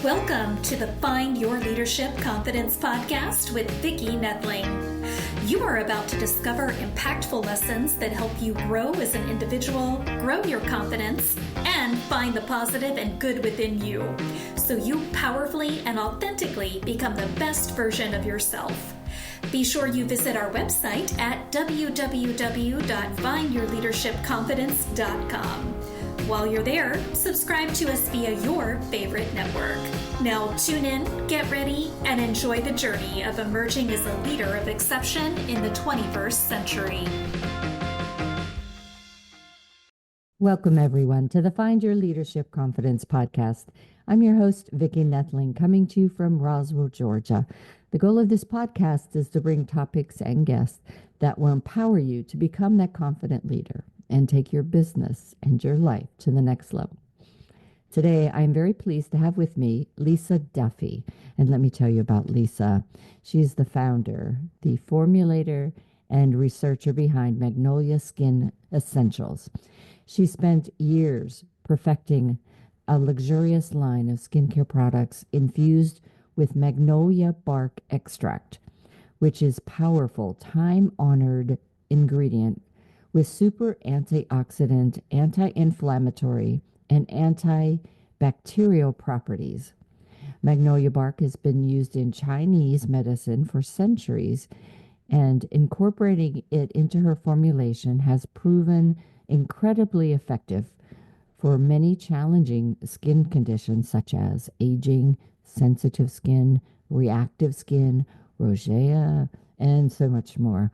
Welcome to the Find Your Leadership Confidence podcast with Vicki Noethling. You are about to discover impactful lessons that help you grow as an individual, grow your confidence, and find the positive and good within you, so you powerfully and authentically become the best version of yourself. Be sure you visit our website at www.findyourleadershipconfidence.com. While you're there, subscribe to us via your favorite network. Now tune in, get ready, and enjoy the journey of emerging as a leader of exception in the 21st century. Welcome, everyone, to the Find Your Leadership Confidence podcast. I'm your host, Vicki Noethling, coming to you from Roswell, Georgia. The goal of this podcast is to bring topics and guests that will empower you to become that confident leader and take your business and your life to the next level. Today, I'm very pleased to have with me Lisa Duffy. And let me tell you about Lisa. She's the founder, the formulator, and researcher behind Magnolia Skin Essentials. She spent years perfecting a luxurious line of skincare products infused with Magnolia Bark Extract, which is powerful, time-honored ingredient with super antioxidant, anti-inflammatory, and antibacterial properties. Magnolia bark has been used in Chinese medicine for centuries, and incorporating it into her formulation has proven incredibly effective for many challenging skin conditions such as aging, sensitive skin, reactive skin, rosacea, and so much more.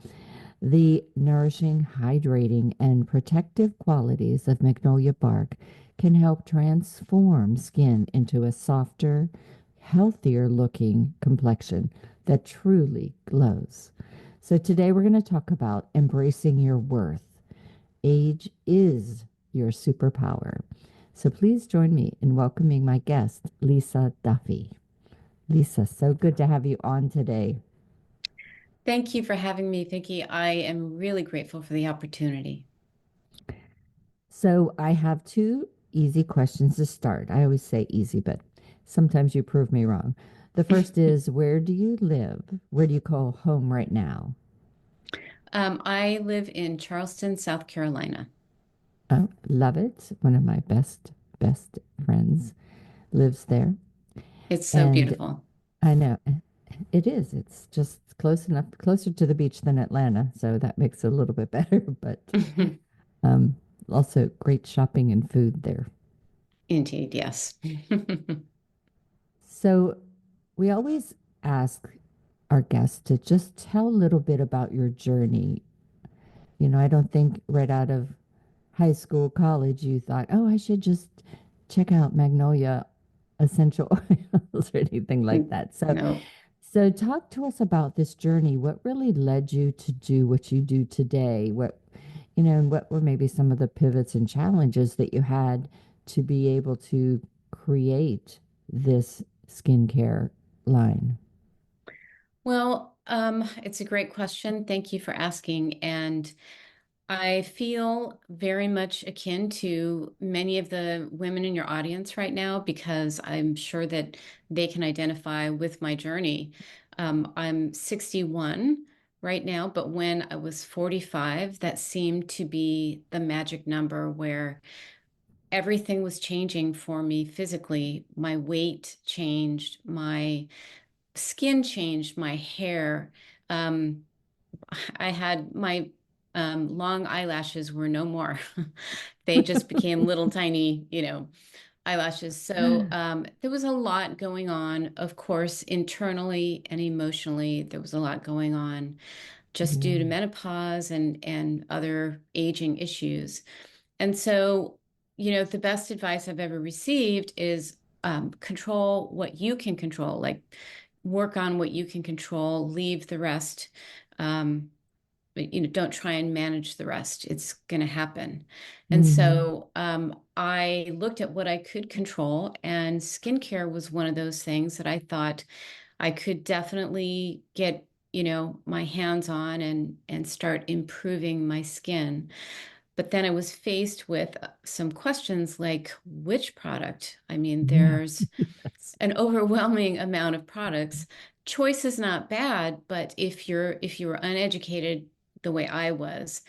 The nourishing, hydrating, and protective qualities of magnolia bark can help transform skin into a softer, healthier looking complexion that truly glows. So today we're going to talk about embracing your worth. Age is your superpower. So please join me in welcoming my guest, Lisa Duffy. Lisa, so good to have you on today. Thank you for having me, Vicki. I am really grateful for the opportunity. So I have two easy questions to start. I always say easy, but sometimes you prove me wrong. The first is, where do you live? Where do you call home right now? I live in Charleston, South Carolina. Oh, love it. One of my best friends lives there. It's so beautiful. I know. It is. It's just closer to the beach than Atlanta, so that makes it a little bit better, but um, also great shopping and food there. Indeed, yes. So we always ask our guests to just tell a little bit about your journey. You know, I don't think right out of high school, college, you thought, oh, I should just check out Magnolia essential oils or anything like that. So, No. so talk to us about this journey. What really led you to do what you do today? And what were maybe some of the pivots and challenges that you had to be able to create this skincare line? Well, it's a great question. Thank you for asking. And I feel very much akin to many of the women in your audience right now because I'm sure that they can identify with my journey. I'm 61 right now, but when I was 45, that seemed to be the magic number where everything was changing for me physically. My weight changed, my skin changed, my hair. Um, I had my long eyelashes were no more. They just became little tiny, eyelashes. So there was a lot going on, of course, internally and emotionally. There was a lot going on just due to menopause and other aging issues. And so, the best advice I've ever received is control what you can control, like work on what you can control, leave the rest. Don't try and manage the rest. It's going to happen. And so I looked at what I could control, and skincare was one of those things that I thought I could definitely get, my hands on and start improving my skin. But then I was faced with some questions like which product? I mean, Yeah. there's Yes. an overwhelming amount of products. Choice is not bad, but if you were uneducated the way I was,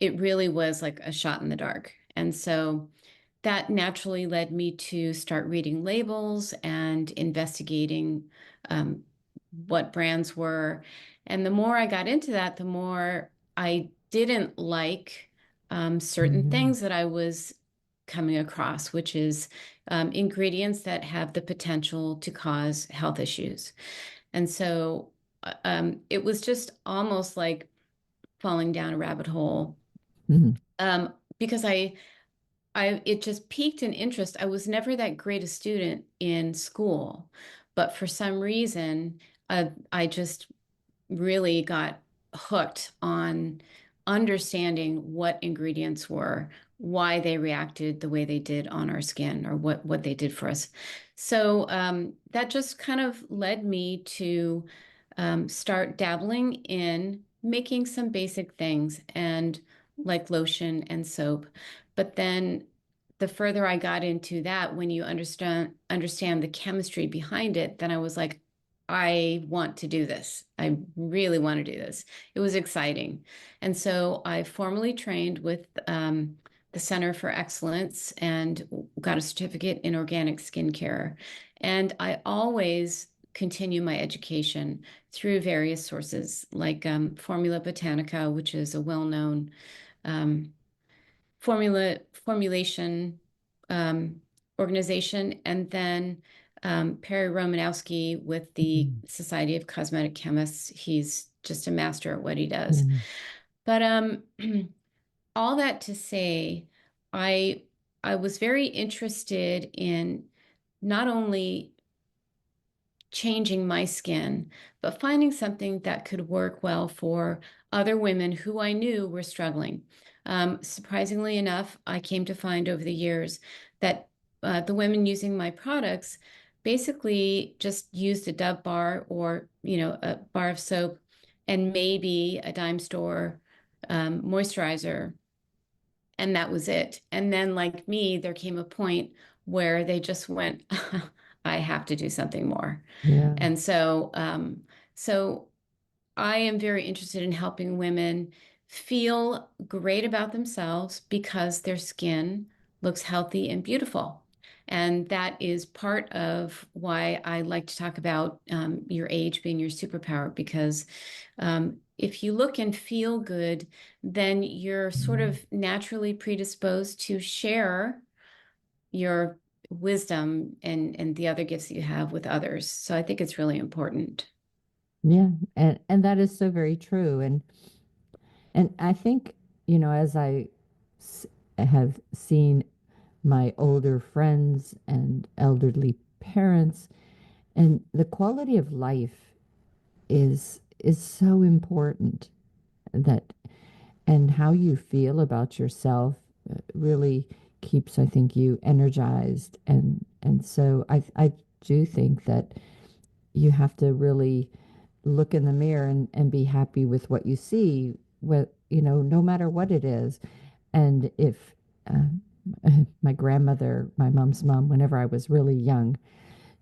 it really was like a shot in the dark. And so that naturally led me to start reading labels and investigating um, what brands were. And the more I got into that, the more I didn't like certain Hmm. things that I was coming across, which is ingredients that have the potential to cause health issues. And so it was just almost like falling down a rabbit hole Hmm. because it just piqued an interest. I was never that great a student in school, but for some reason, I just really got hooked on understanding what ingredients were, why they reacted the way they did on our skin, or what they did for us. So that just kind of led me to start dabbling in making some basic things and like lotion and soap. But then the further I got into that, when you understand the chemistry behind it, then I was like, I want to do this. I really want to do this. It was exciting. And so I formally trained with the Center for Excellence and got a certificate in organic skincare. And I always continue my education through various sources like Formula Botanica, which is a well-known um, formulation um, organization, and then Perry Romanowski with the Society of Cosmetic Chemists. He's just a master at what he does. Hmm. But all that to say, I I was very interested in not only changing my skin, but finding something that could work well for other women who I knew were struggling. Surprisingly enough, I came to find over the years that the women using my products basically just used a Dove bar or, a bar of soap and maybe a dime store moisturizer, and that was it. And then, like me, there came a point where they just went, I have to do something more. Yeah. And so I am very interested in helping women feel great about themselves because their skin looks healthy and beautiful. And that is part of why I like to talk about your age being your superpower, because if you look and feel good, then you're sort Mm. of naturally predisposed to share your wisdom and the other gifts that you have with others. So I think it's really important. Yeah. And that is so very true. And I think, as s- have seen my older friends and elderly parents, and the quality of life is so important, that and how you feel about yourself really keeps, I think, you energized. And so I do think that you have to really look in the mirror and be happy with what you see, with, no matter what it is. And if my grandmother, my mom's mom, whenever I was really young,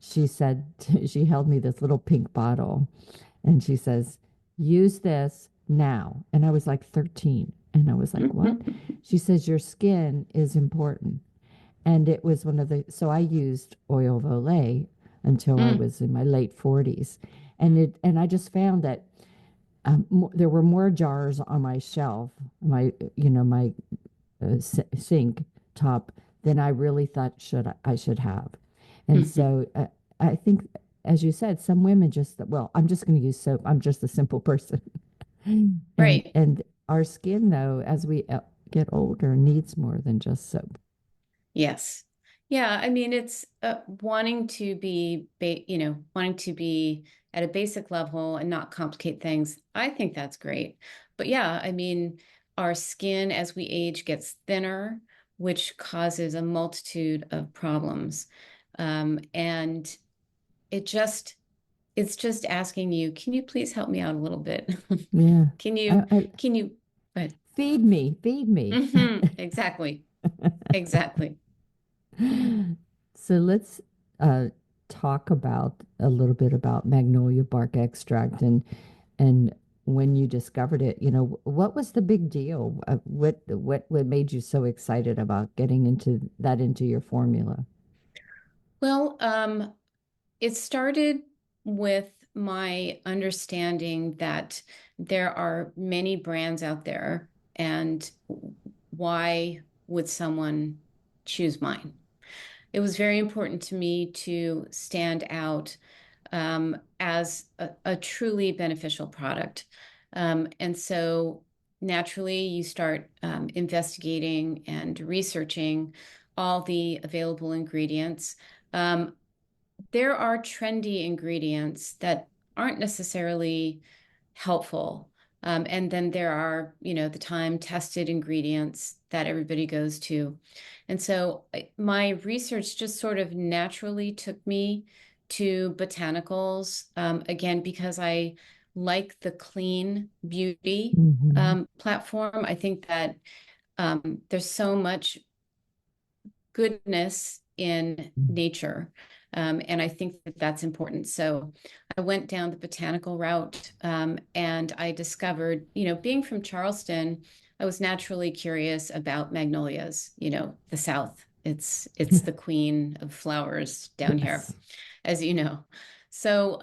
she said, she held me this little pink bottle and she says, use this now. And I was like 13. And I was like, what? She says, your skin is important. And it was one of the, so I used oil of Olay until I Mm, was in my late 40s. And I just found that there were more jars on my shelf, my sink top, than I really thought I should have. And mhm. so I think, as you said, some women just, well, I'm just going to use soap. I'm just a simple person. and Right. and our skin, though, as we get older, needs more than just soap. Yes. Yeah, I mean, it's wanting to be, wanting to be at a basic level and not complicate things. I think that's great. But yeah, I mean, our skin as we age gets thinner, which causes a multitude of problems. And it just, it's just asking you, can you please help me out a little bit? Yeah. Can I, you, I can you, but feed me, feed me. exactly, exactly. So let's. talk about a little bit about Magnolia Bark Extract and when you discovered it, what was the big deal? What made you so excited about getting into your formula? Well, it started with my understanding that there are many brands out there, and why would someone choose mine? It was very important to me to stand out as a truly beneficial product. And so naturally, you start investigating and researching all the available ingredients. Um, there are trendy ingredients that aren't necessarily helpful. And then there are, the time tested ingredients that everybody goes to. And so my research just sort of naturally took me to botanicals, again, because I like the clean beauty Hmm. platform. I think that there's so much goodness in nature. And I think that that's important. So I went down the botanical route, and I discovered, being from Charleston, I was naturally curious about magnolias, the South. It's the queen of flowers down here, Yes. as you know. So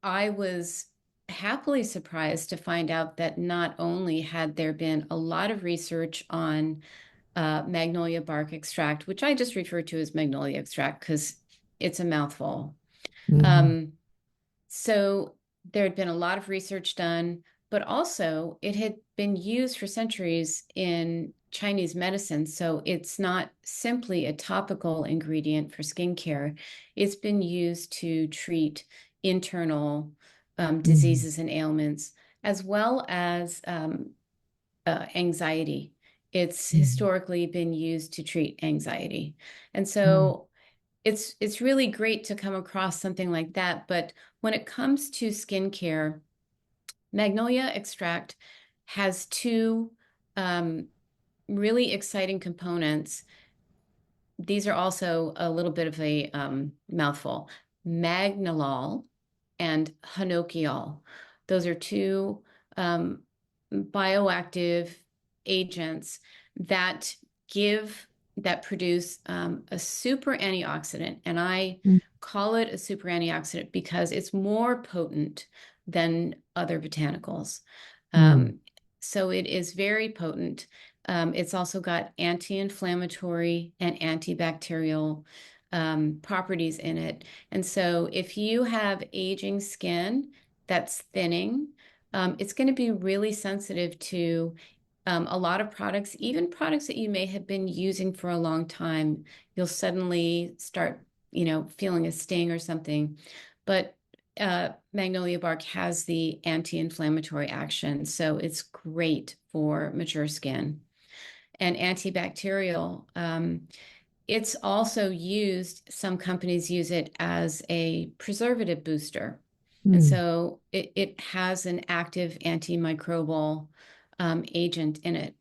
I was happily surprised to find out that not only had there been a lot of research on Magnolia Bark Extract, which I just refer to as Magnolia Extract because it's a mouthful. Hmm. Um, so there had been a lot of research done, but also it had been used for centuries in Chinese medicine. So it's not simply a topical ingredient for skincare. It's been used to treat internal Hmm. diseases and ailments, as well as anxiety. It's Hmm. historically been used to treat anxiety. And Oh. so it's really great to come across something like that. But when it comes to skincare, Magnolia Extract has two um, really exciting components. These are also a little bit of a mouthful. Magnolol and hanokiol. Those are two um, bioactive agents that give that produce a super antioxidant, and I call it a super antioxidant because it's more potent than other botanicals. Mm-hmm. Um, so it is very potent. It's also got anti-inflammatory and antibacterial properties in it. And so if you have aging skin that's thinning, it's going to be really sensitive to a lot of products, even products that you may have been using for a long time. You'll suddenly start, feeling a sting or something. But Magnolia Bark has the anti-inflammatory action, so it's great for mature skin. And antibacterial, it's also used, some companies use it as a preservative booster. And Mm. so it has an active antimicrobial agent in it.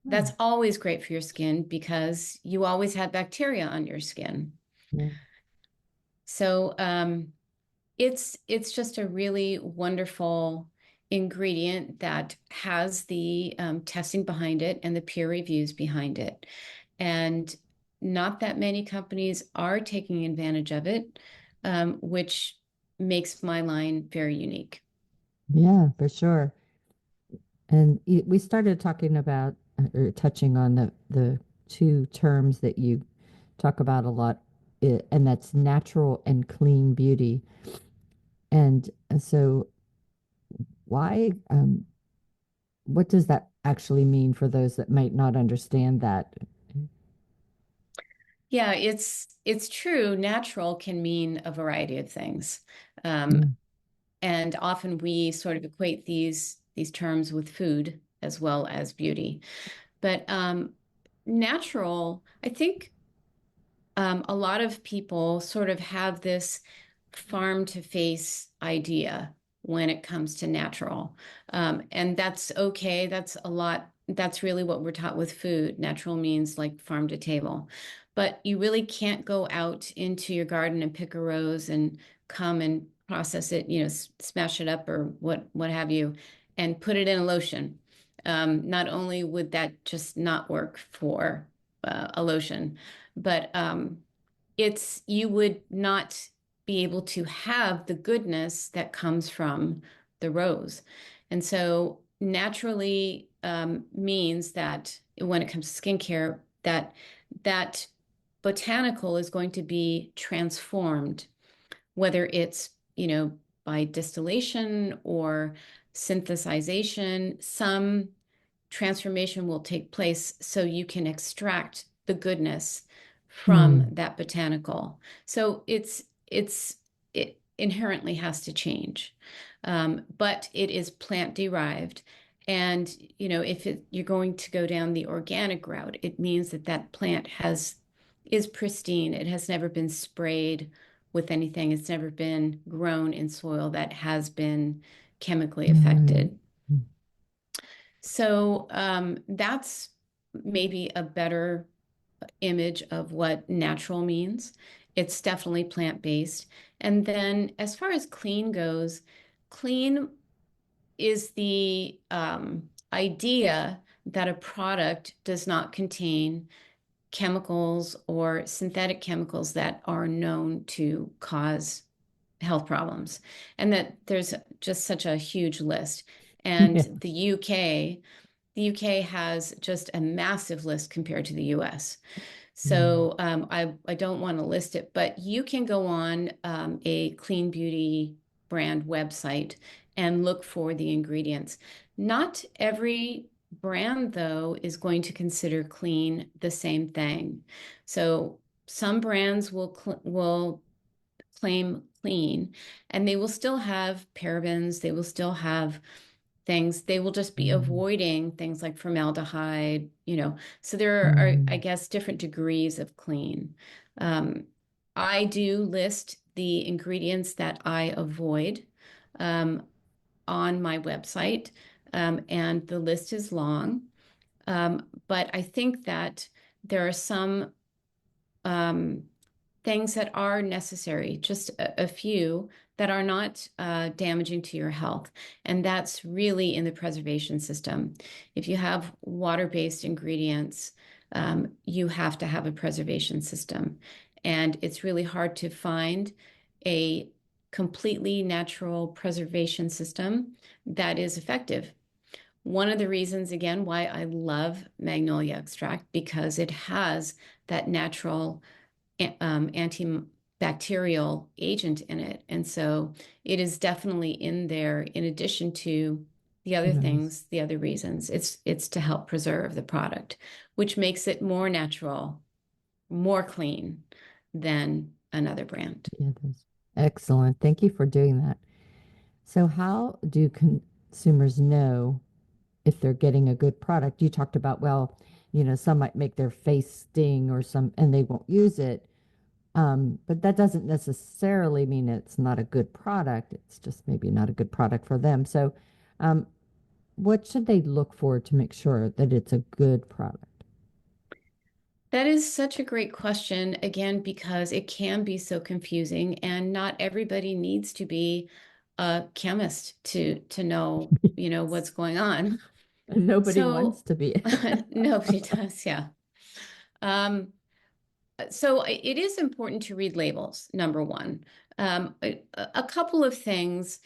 Oh, That's always great for your skin because you always have bacteria on your skin. yeah. So it's just a really wonderful ingredient that has the testing behind it and the peer reviews behind it. And not that many companies are taking advantage of it, which makes my line very unique. Yeah, for sure. And we started talking about or touching on the two terms that you talk about a lot, and that's natural and clean beauty. And so, why? What does that actually mean for those that might not understand that? Yeah, it's true. Natural can mean a variety of things. Um, Mm. and often we sort of equate these terms with food as well as beauty. But natural, I think a lot of people sort of have this farm to face idea when it comes to natural. And that's okay. That's a lot that's really what we're taught with food. Natural means like farm to table. But you really can't go out into your garden and pick a rose and come and process it, smash it up or what have you, and put it in a lotion. Not only would that just not work for a lotion, but you would not be able to have the goodness that comes from the rose. And so naturally means that when it comes to skincare, that botanical is going to be transformed, whether it's, by distillation or synthesization. Some transformation will take place so you can extract the goodness from Mm, that botanical. So it inherently has to change, but it is plant derived. And if you're going to go down the organic route, it means that that plant is pristine. It has never been sprayed with anything. It's never been grown in soil that has been chemically right. affected. So that's maybe a better image of what natural means. It's definitely plant-based. And then as far as clean goes, clean is the idea that a product does not contain chemicals or synthetic chemicals that are known to cause health problems, and that there's just such a huge list. And Yeah. the UK has just a massive list compared to the US. Mm, So I don't want to list it, but you can go on a clean beauty brand website and look for the ingredients. Not every brand, though, is going to consider clean the same thing. So some brands will claim clean, and they will still have parabens, they will still have things, they will just be mm, avoiding things like formaldehyde, so there are, I mm, guess, different degrees of clean. um, I do list the ingredients that I avoid um, on my website, and the list is long, but I think that there are some um, things that are necessary, just a few that are not damaging to your health. And that's really in the preservation system. If you have water-based ingredients, you have to have a preservation system. And it's really hard to find a completely natural preservation system that is effective. One of the reasons, again, why I love Magnolia extract, because it has that natural antibacterial agent in it. And so it is definitely in there in addition to the other nice. things, the other reasons. It's to help preserve the product, which makes it more natural, more clean than another brand. Yeah, that's excellent. Thank you for doing that. So, how do consumers know if they're getting a good product? You talked about, well, some might make their face sting or some, and they won't use it. But that doesn't necessarily mean it's not a good product. It's just maybe not a good product for them. So, um, what should they look for to make sure that it's a good product? That is such a great question, again, because it can be so confusing, and not everybody needs to be a chemist to know, what's going on. Nobody wants So to be. nobody does, yeah. Um, so it is important to read labels, number one. A couple of things.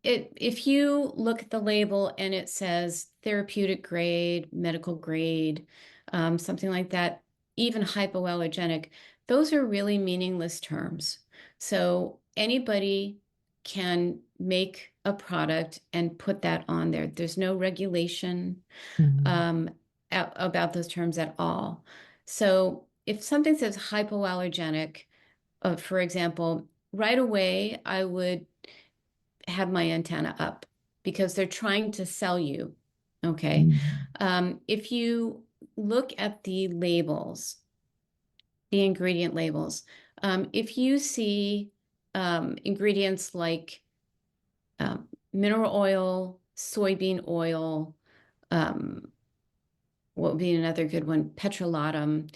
If you look at the label and it says therapeutic grade, medical grade, something like that, even hypoallergenic, those are really meaningless terms. So anybody can make a product and put that on there. There's no regulation Mhm. um, about those terms at all. So if something says hypoallergenic, for example, right away I would have my antenna up because they're trying to sell you. Okay. Mm, If you look at the labels, the ingredient labels, if you see ingredients like mineral oil, soybean oil, um, what would be another good one? Petrolatum.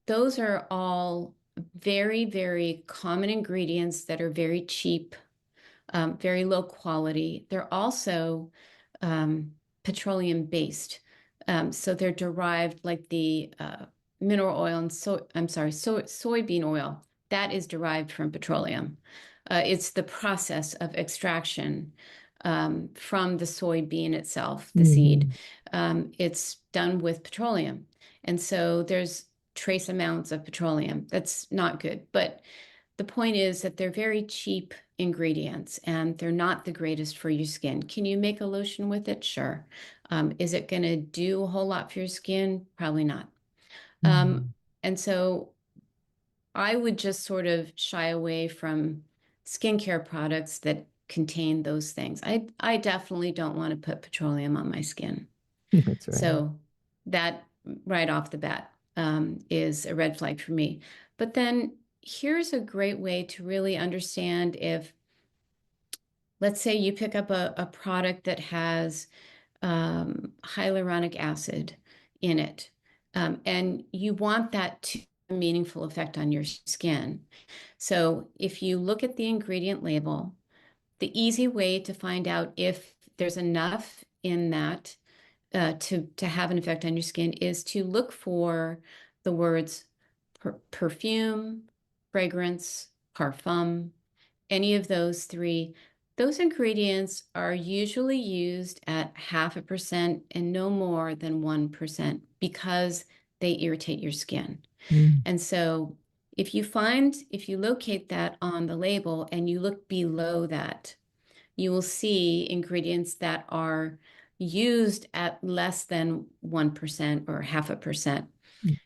Those are all very, very common ingredients that are very cheap, very low quality. They're also petroleum based. So they're derived like the mineral oil and soybean oil. That is derived from petroleum. It's the process of extraction from the soybean itself, the seed. It's done with petroleum. And so there's trace amounts of petroleum. That's not good. But the point is that they're very cheap ingredients and they're not the greatest for your skin. Can you make a lotion with it? Sure. Is it going to do a whole lot for your skin? Probably not. And so I would just sort of shy away from skincare products that contain those things. I definitely don't want to put petroleum on my skin. That's right. So that right off the bat is a red flag for me. But then here's a great way to really understand if, let's say you pick up a product that has hyaluronic acid in it, and you want that to have a meaningful effect on your skin. So if you look at the ingredient label, the easy way to find out if there's enough in that to have an effect on your skin is to look for the words perfume, fragrance, parfum, any of those three. Those ingredients are usually used at 0.5% and no more than 1% because they irritate your skin. And so if you locate that on the label and you look below that, you will see ingredients that are used at less than 1% or 0.5%.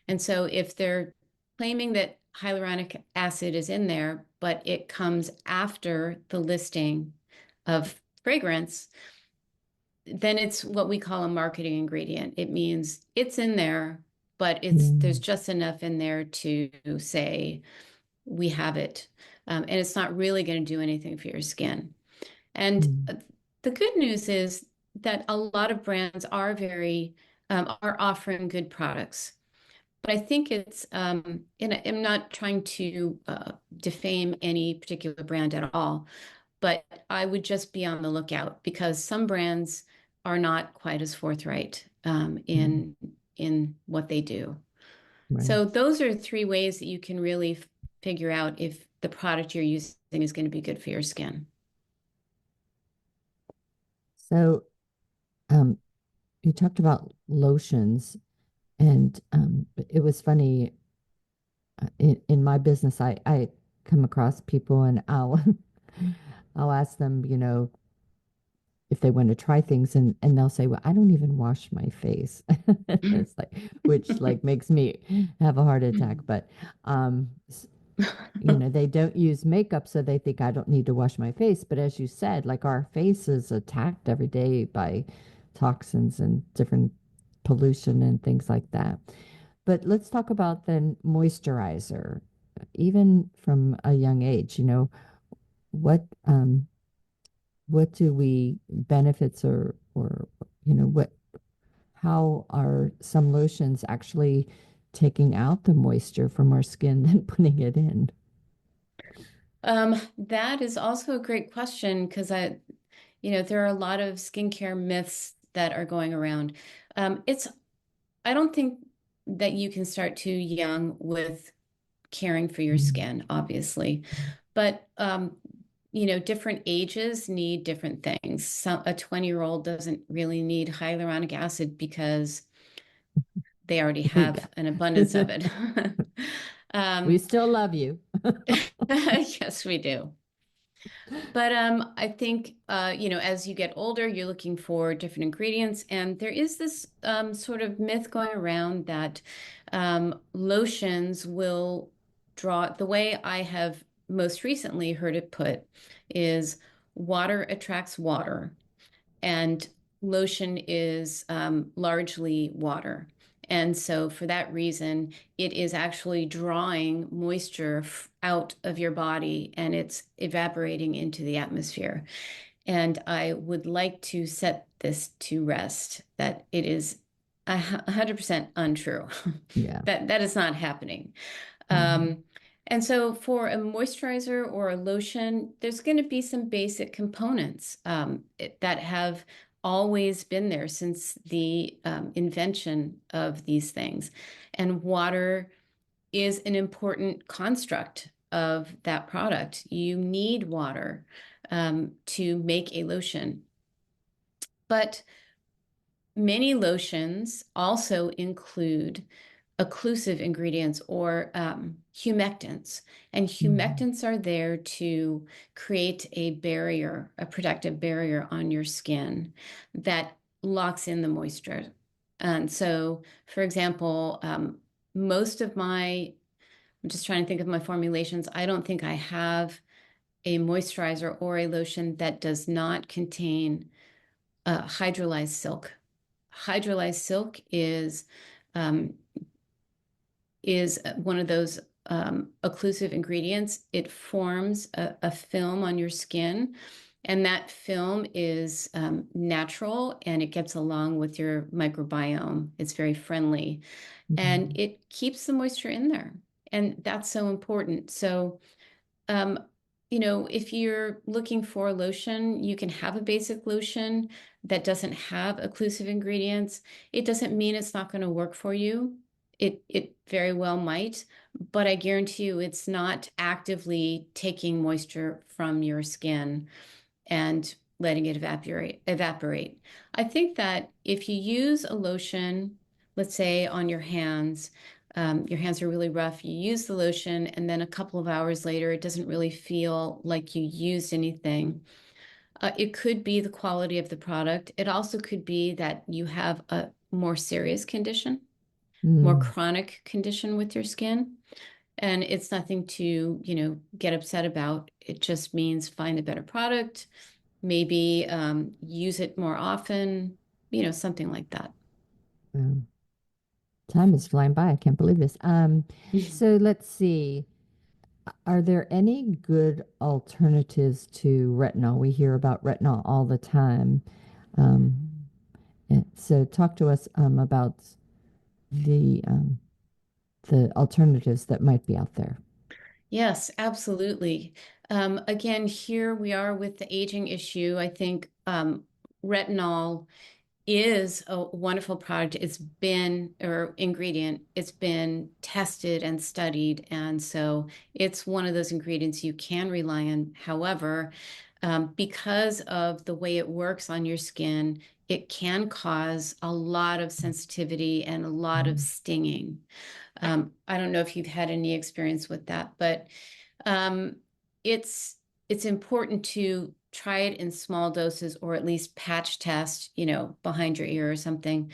And so if they're claiming that hyaluronic acid is in there, but it comes after the listing of fragrance, then it's what we call a marketing ingredient. It means it's in there, but there's just enough in there to say we have it. And it's not really going to do anything for your skin. And the good news is that a lot of brands are are offering good products. But I think it's, and I'm not trying to defame any particular brand at all, but I would just be on the lookout because some brands are not quite as forthright in what they do. Right. So those are 3 ways that you can really figure out if the product you're using is going to be good for your skin. So, you talked about lotions, and it was funny. In my business, I come across people, and I'll ask them, if they want to try things, and they'll say, well, I don't even wash my face. It's like, which like makes me have a heart attack. But they don't use makeup, so they think I don't need to wash my face. But as you said, like our face is attacked every day by toxins and different pollution and things like that. But let's talk about then moisturizer. Even from a young age, what what do we benefits or what how are some lotions actually taking out the moisture from our skin than putting it in? That is also a great question because there are a lot of skincare myths that are going around. I don't think that you can start too young with caring for your skin, obviously, but different ages need different things. A 20-year-old doesn't really need hyaluronic acid because they already have an abundance of it. We still love you. Yes, we do. But I think, as you get older, you're looking for different ingredients. And there is this sort of myth going around that lotions will draw, the way I have most recently heard it put is water attracts water. And lotion is largely water. And so for that reason, it is actually drawing moisture out of your body and it's evaporating into the atmosphere. And I would like to set this to rest, that it is 100% untrue. Yeah. That is not happening. Mhm. And so for a moisturizer or a lotion, there's going to be some basic components that have always been there since the invention of these things. And water is an important construct of that product. You need water to make a lotion. But many lotions also include occlusive ingredients or humectants. And Mhm. humectants are there to create a barrier, a protective barrier on your skin that locks in the moisture. And so, for example, most of my, I'm just trying to think of my formulations. I don't think I have a moisturizer or a lotion that does not contain hydrolyzed silk. Hydrolyzed silk um, is one of those occlusive ingredients. It forms a film on your skin, and that film is natural and it gets along with your microbiome. It's very friendly and Mhm. it keeps the moisture in there. And that's so important. So, um, if you're looking for a lotion, you can have a basic lotion that doesn't have occlusive ingredients. It doesn't mean it's not going to work for you. It very well might, but I guarantee you it's not actively taking moisture from your skin and letting it evaporate. I think that if you use a lotion, let's say on your hands are really rough, you use the lotion, and then a couple of hours later, it doesn't really feel like you used anything. It could be the quality of the product. It also could be that you have a more serious condition, more Mm. chronic condition with your skin. And it's nothing to, get upset about. It just means find a better product, maybe use it more often, something like that. Um, Time is flying by. I can't believe this. So let's see. Are there any good alternatives to retinol? We hear about retinol all the time. Um, so talk to us about the um, the alternatives that might be out there. Yes, absolutely. Again, here we are with the aging issue. I think retinol is a wonderful product. It's been, or ingredient, it's been tested and studied. And so it's one of those ingredients you can rely on. However, because of the way it works on your skin, it can cause a lot of sensitivity and a lot of Mm. stinging. I don't know if you've had any experience with that, but um, it's it's important to try it in small doses or at least patch test, behind your ear or something.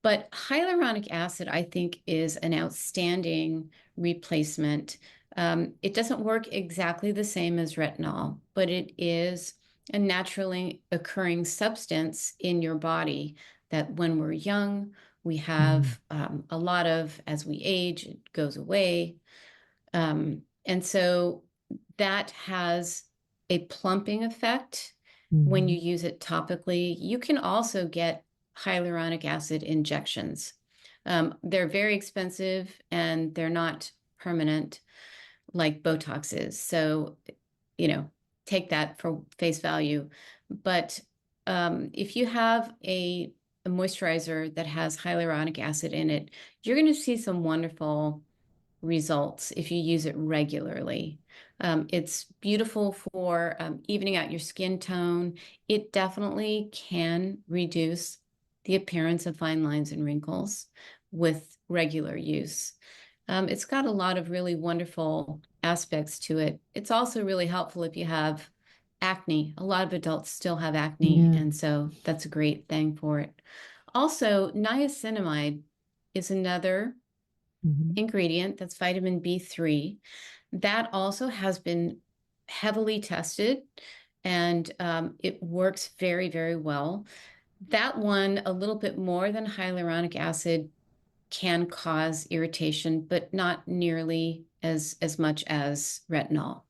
But hyaluronic acid, I think, is an outstanding replacement. It doesn't work exactly the same as retinol, but it is a naturally occurring substance in your body that when we're young, we Mm. have a lot of, as we age, it goes away. And so that has a plumping effect when you Mhm. use it topically. You can also get hyaluronic acid injections. They're very expensive and they're not permanent like Botox is. So, you know, take that for face value. But if you have a moisturizer that has hyaluronic acid in it, you're going to see some wonderful results if you use it regularly. It's beautiful for evening out your skin tone. It definitely can reduce the appearance of fine lines and wrinkles with regular use. It's got a lot of really wonderful aspects to it. It's also really helpful if you have acne. A lot of adults still have acne, Yeah. and so that's a great thing for it. Also, niacinamide is another Mhm. ingredient that's vitamin B3 that also has been heavily tested and it works very, very well. That one, a little bit more than hyaluronic acid, can cause irritation, but not nearly as much as retinol.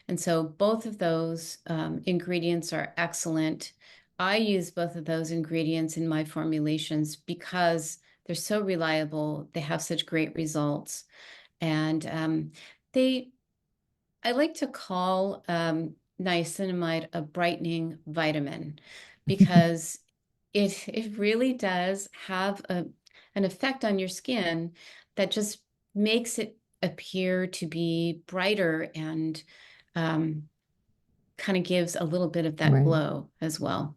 And so both of those ingredients are excellent. I use both of those ingredients in my formulations because They're so reliable. They have such great results. And they, I like to call niacinamide a brightening vitamin because it really does have an effect on your skin that just makes it appear to be brighter and um, kind of gives a little bit of that Right. glow as well.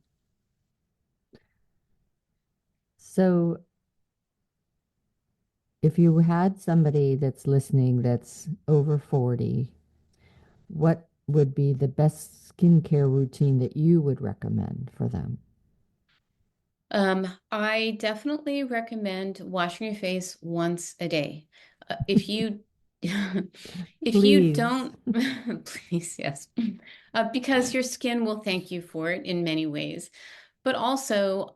So if you had somebody that's listening that's over 40, what would be the best skincare routine that you would recommend for them? I definitely recommend washing your face once a day. If you if you Please. don't, please, yes, because your skin will thank you for it in many ways. But also,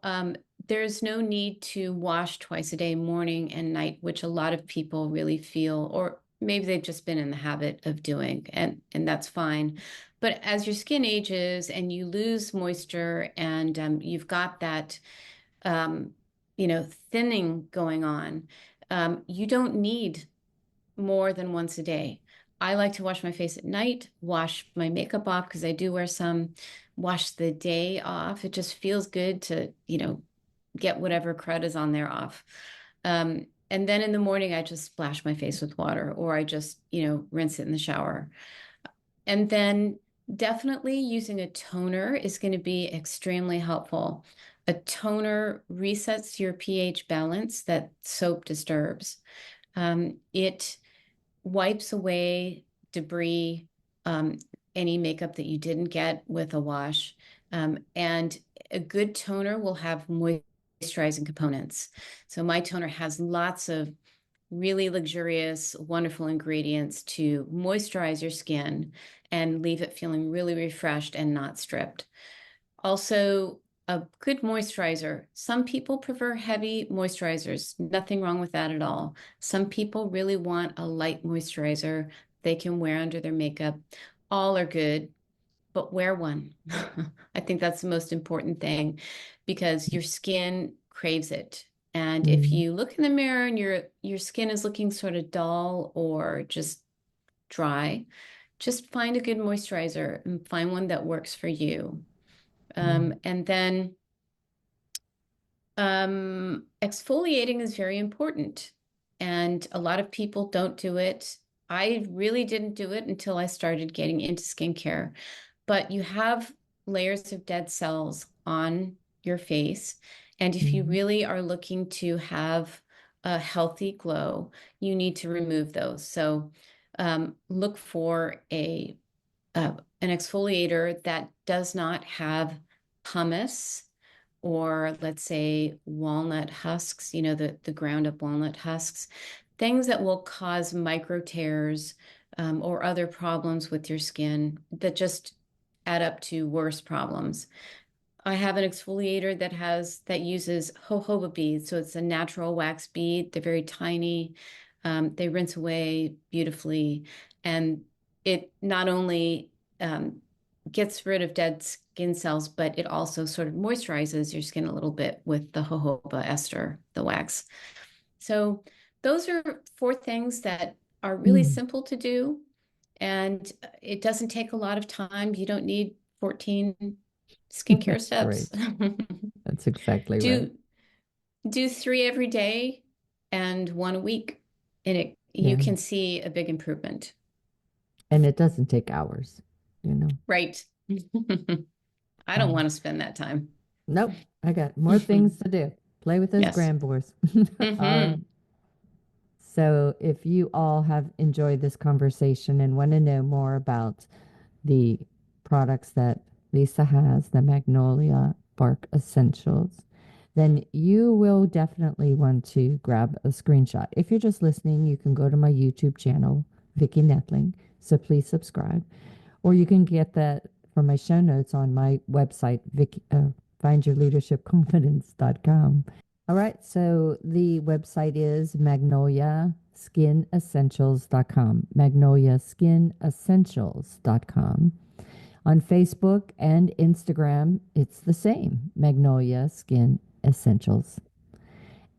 there's no need to wash twice a day, morning and night, which a lot of people really feel, or maybe they've just been in the habit of doing, and that's fine. But as your skin ages and you lose moisture and you've got that um, thinning going on, you don't need more than once a day. I like to wash my face at night, wash my makeup off because I do wear some, wash the day off. It just feels good to, get whatever crud is on there off. And then in the morning, I just splash my face with water or I just, rinse it in the shower. And then definitely using a toner is going to be extremely helpful. A toner resets your pH balance that soap disturbs. It wipes away debris, um, any makeup that you didn't get with a wash. And a good toner will have moisturizing components. So my toner has lots of really luxurious, wonderful ingredients to moisturize your skin and leave it feeling really refreshed and not stripped. Also, a good moisturizer. Some people prefer heavy moisturizers. Nothing wrong with that at all. Some people really want a light moisturizer they can wear under their makeup. All are good, but wear one. I think that's the most important thing because your skin craves it. And if Mm, you look in the mirror and your skin is looking sort of dull or just dry, just find a good moisturizer and find one that works for you. right. And then exfoliating is very important. And a lot of people don't do it. I really didn't do it until I started getting into skincare. But you have layers of dead cells on your face. And if you Mhm. really are looking to have a healthy glow, you need to remove those. So look for an exfoliator that does not have pumice or let's say walnut husks, the ground up walnut husks, things that will cause micro tears or other problems with your skin that just add up to worse problems. I have an exfoliator that uses jojoba beads, so it's a natural wax bead. They're very tiny. They rinse away beautifully, and it not only gets rid of dead skin cells, but it also sort of moisturizes your skin a little bit with the jojoba ester, the wax. So those are four things that are really Mm. simple to do, and it doesn't take a lot of time. You don't need 14 skincare That's steps. right. That's exactly right. do do three every day and one a week, and you Yeah. can see a big improvement. And it doesn't take hours, you know. Right. I don't Um, want to spend that time. nope. I got more things to do. Play with those Yes. grand boys. Hmm. So if you all have enjoyed this conversation and want to know more about the products that Lisa has, the Magnolia Bark Essentials, then you will definitely want to grab a screenshot. If you're just listening, you can go to my YouTube channel, Vicki Noethling. So please subscribe. Or you can get that from my show notes on my website, findyourleadershipconfidence.com. All right, so the website is magnoliaskinessentials.com. Magnoliaskinessentials.com. On Facebook and Instagram, it's the same, Magnolia Skin Essentials.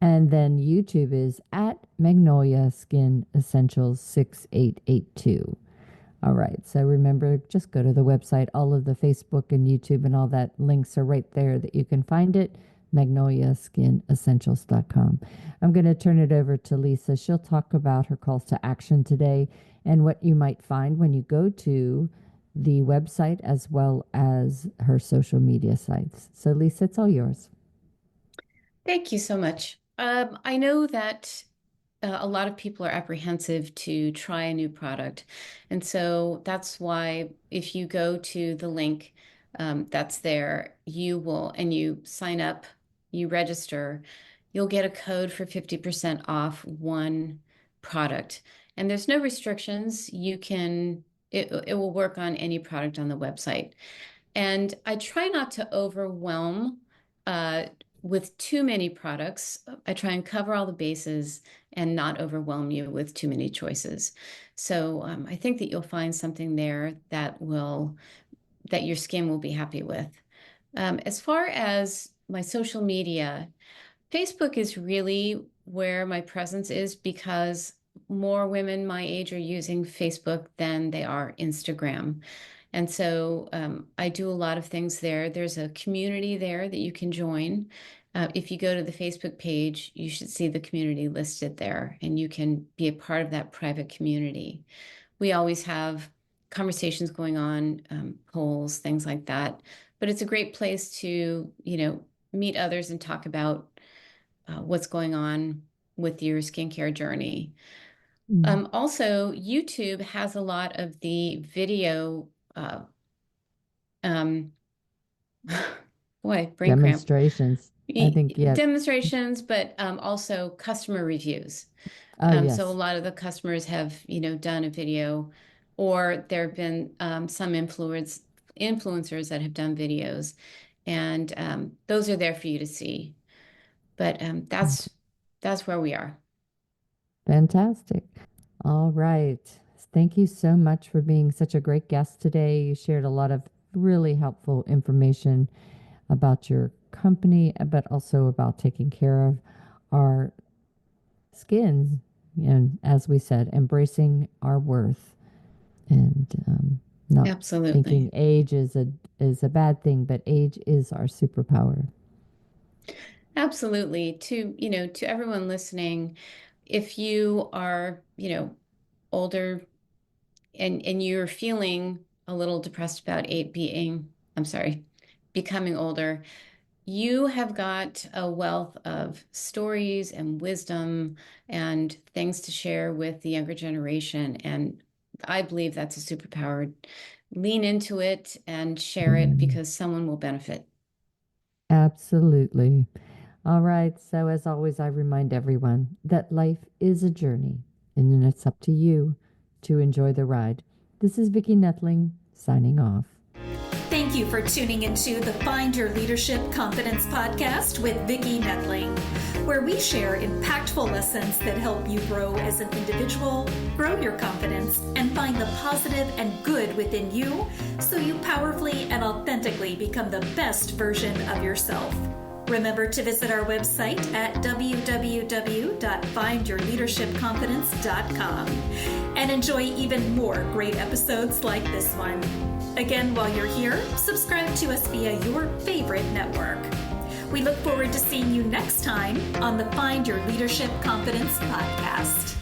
And then YouTube is at Magnolia Skin Essentials 6882. All right. So remember, just go to the website. All of the Facebook and YouTube and all that links are right there that you can find it. MagnoliaSkinEssentials.com. I'm going to turn it over to Lisa. She'll talk about her calls to action today and what you might find when you go to the website as well as her social media sites. So, Lisa, it's all yours. Thank you so much. I know that a lot of people are apprehensive to try a new product. And so that's why if you go to the link that's there, and you sign up, you register, you'll get a code for 50% off one product. And there's no restrictions. It will work on any product on the website. And I try not to overwhelm uh, with too many products. I try and cover all the bases and not overwhelm you with too many choices. So I think that you'll find something there that your skin will be happy with. As far as my social media, Facebook is really where my presence is because more women my age are using Facebook than they are Instagram. And so I do a lot of things there. There's a community there that you can join. If you go to the Facebook page, you should see the community listed there, and you can be a part of that private community. We always have conversations going on, polls, things like that. But it's a great place to, meet others and talk about what's going on with your skincare journey. Also, YouTube has a lot of the video boy, brain cramp. Demonstrations. I think, yeah. Demonstrations, but also customer reviews. Yes. So a lot of the customers have, done a video, or there have been some influencers that have done videos, and those are there for you to see. But that's where we are. Fantastic. All right. Thank you so much for being such a great guest today. You shared a lot of really helpful information about your company, but also about taking care of our skins. And as we said, embracing our worth and not Absolutely thinking age is a bad thing, but age is our superpower. Absolutely. To everyone listening, if you are, older and you're feeling a little depressed about becoming older, you have got a wealth of stories and wisdom and things to share with the younger generation. And I believe that's a superpower. Lean into it and share it because someone will benefit. Absolutely. All right. So, as always, I remind everyone that life is a journey, and then it's up to you to enjoy the ride. This is Vicki Noethling signing off. Thank you for tuning into the Find Your Leadership Confidence podcast with Vicki Noethling, where we share impactful lessons that help you grow as an individual, grow your confidence, and find the positive and good within you so you powerfully and authentically become the best version of yourself. Remember to visit our website at www.findyourleadershipconfidence.com and enjoy even more great episodes like this one. Again, while you're here, subscribe to us via your favorite network. We look forward to seeing you next time on the Find Your Leadership Confidence podcast.